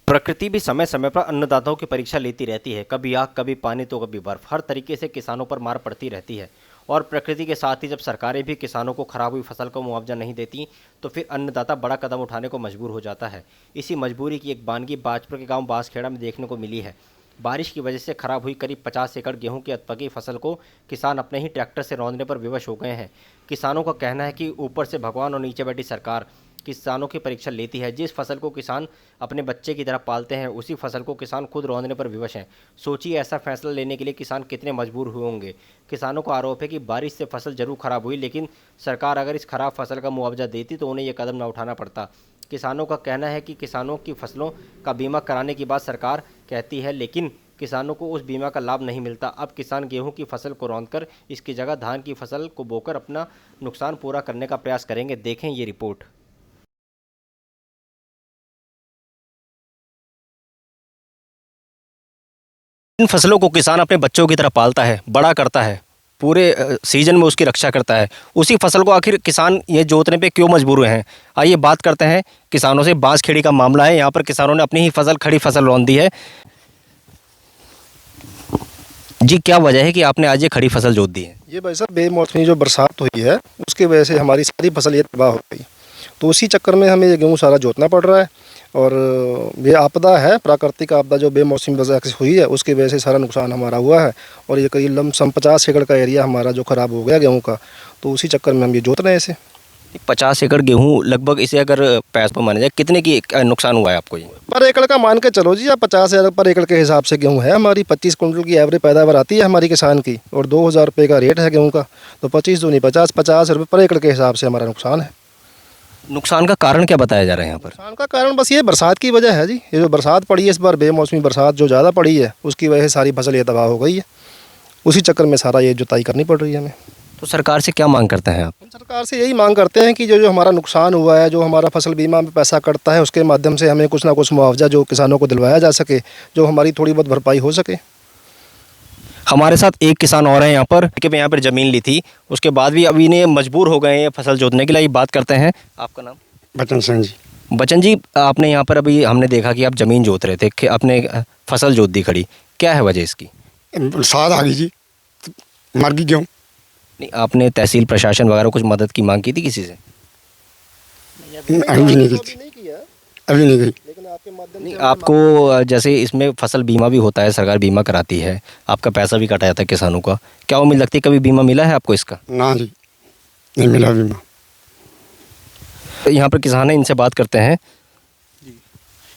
प्रकृति भी समय समय पर अन्नदाताओं की परीक्षा लेती रहती है। कभी आग, कभी पानी तो कभी बर्फ। हर तरीके से किसानों पर मार पड़ती रहती है। और प्रकृति के साथ ही जब सरकारें भी किसानों को खराब हुई फसल को मुआवजा नहीं देती तो फिर अन्नदाता बड़ा कदम उठाने को मजबूर हो जाता है। इसी मजबूरी की एक बानगी बाजपुर के गांव बांसखेड़ा में देखने को मिली है। बारिश की वजह से खराब हुई करीब 50 एकड़ गेहूं की अधपकी फसल को किसान अपने ही ट्रैक्टर से रौंदने पर विवश हो गए हैं। किसानों का कहना है कि ऊपर से भगवान और नीचे बैठी सरकार किसानों की परीक्षा लेती है। जिस फसल को किसान अपने बच्चे की तरह पालते हैं उसी फसल को किसान खुद रौंदने पर विवश हैं। सोचिए ऐसा फैसला लेने के लिए किसान कितने मजबूर हुए होंगे। किसानों का आरोप है कि बारिश से फसल जरूर खराब हुई, लेकिन सरकार अगर इस खराब फसल का मुआवजा देती तो उन्हें यह कदम न उठाना पड़ता। किसानों का कहना है कि किसानों की फसलों का बीमा कराने की बात सरकार कहती है, लेकिन किसानों को उस बीमा का लाभ नहीं मिलता। अब किसान गेहूं की फसल को रौंदकर इसकी जगह धान की फसल को बोकर अपना नुकसान पूरा करने का प्रयास करेंगे। देखें ये रिपोर्ट। इन फसलों को किसान अपने बच्चों की तरह पालता है, बड़ा करता है, पूरे सीजन में उसकी रक्षा करता है। उसी फसल को आखिर किसान ये जोतने पे क्यों मजबूर हुए हैं? आइए बात करते हैं किसानों से। बांसखेड़ी का मामला है, यहाँ पर किसानों ने अपनी ही फसल, खड़ी फसल रौंद दी है। जी, क्या वजह है कि आपने आज ये खड़ी फसल जोत दी है? ये भाई साहब बेमौसमी जो बरसात हुई है उसकी वजह से हमारी सारी फसल ये तबाह हो गई, तो उसी चक्कर में हमें ये गेहूँ सारा जोतना पड़ रहा है। और ये आपदा है, प्राकृतिक आपदा जो बेमौसमी वजह से हुई है उसकी वजह से सारा नुकसान हमारा हुआ है। और ये करीब लमसम 50 एकड़ का एरिया हमारा जो ख़राब हो गया गेहूँ का, तो उसी चक्कर में हम ये जोत रहे हैं इसे। 50 एकड़ गेहूँ लगभग, इसे अगर पैसे पर माना जाए कितने की नुकसान हुआ है आपको? ये पर एकड़ का मान के चलो जी, 50,000 पर एकड़ के हिसाब से गेहूँ है हमारी। 25 कुंटल की एवरेज पैदावार आती है हमारी किसान की, और 2,000 रुपये का रेट है गेहूँ का। तो 25 दूनी 50 रुपये पर एकड़ के हिसाब से हमारा नुकसान है। नुकसान का कारण क्या बताया जा रहा है यहाँ पर? नुकसान का कारण बस ये बरसात की वजह है जी। ये जो बरसात पड़ी है इस बार, बेमौसमी बरसात जो ज़्यादा पड़ी है उसकी वजह से सारी फसल ये तबाह हो गई है। उसी चक्कर में सारा ये जुताई करनी पड़ रही है हमें। तो सरकार से क्या मांग करते हैं आप? हम सरकार से यही मांग करते हैं कि जो जो हमारा नुकसान हुआ है, जो हमारा फसल बीमा में पैसा कटता है उसके माध्यम से हमें कुछ ना कुछ मुआवजा जो किसानों को दिलवाया जा सके, जो हमारी थोड़ी बहुत भरपाई हो सके। हमारे साथ एक किसान और हैं यहाँ पर, कि यहाँ पर ज़मीन ली थी, उसके बाद भी अभी इन्हें मजबूर हो गए हैं फसल जोतने के लिए। बात करते हैं। आपका नाम? बचन सिंह जी। बचन जी, आपने यहाँ पर अभी हमने देखा कि आप ज़मीन जोत रहे थे, कि आपने फसल जोत दी खड़ी, क्या है वजह इसकी? बरसात आ गई जी, मर गई गेहूँ। नहीं, आपने तहसील प्रशासन वगैरह कुछ मदद की मांग की थी किसी से? अभी नहीं की, अभी नहीं गई। नहीं, आपको जैसे इसमें फसल बीमा भी होता है, सरकार बीमा कराती है, आपका पैसा भी काटा जाता है किसानों का, क्या उम्मीद लगती है कभी बीमा मिला है आपको इसका? ना जी, नहीं मिला बीमा। यहाँ पर किसान हैं, इनसे बात करते हैं।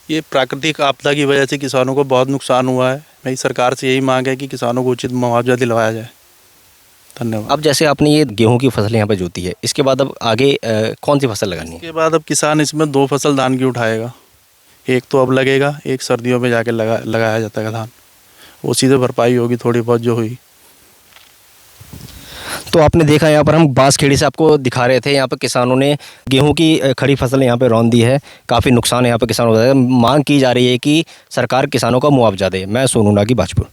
ये प्राकृतिक आपदा की वजह से किसानों को बहुत नुकसान हुआ है। मेरी सरकार से यही मांग है कि किसानों को उचित मुआवजा दिलवाया जाए। धन्यवाद। अब जैसे आपने ये गेहूं की फसल यहाँ पे जोती है, इसके बाद अब आगे कौन सी फसल लगानी है? इसके बाद अब किसान इसमें 2 फसल धान की उठाएगा। एक तो अब लगेगा, एक सर्दियों में जाके लगाया जाता है धान, उसी से भरपाई होगी थोड़ी बहुत जो हुई। तो आपने देखा, यहाँ पर हम बांसखेड़ी से आपको दिखा रहे थे, यहाँ पर किसानों ने गेहूं की खड़ी फसल यहाँ पे रौंद दी है। काफ़ी नुकसान यहाँ पे किसानों का। मांग की जा रही है कि सरकार किसानों का मुआवजा दे। मैं सोनू नागी, बाजपुर।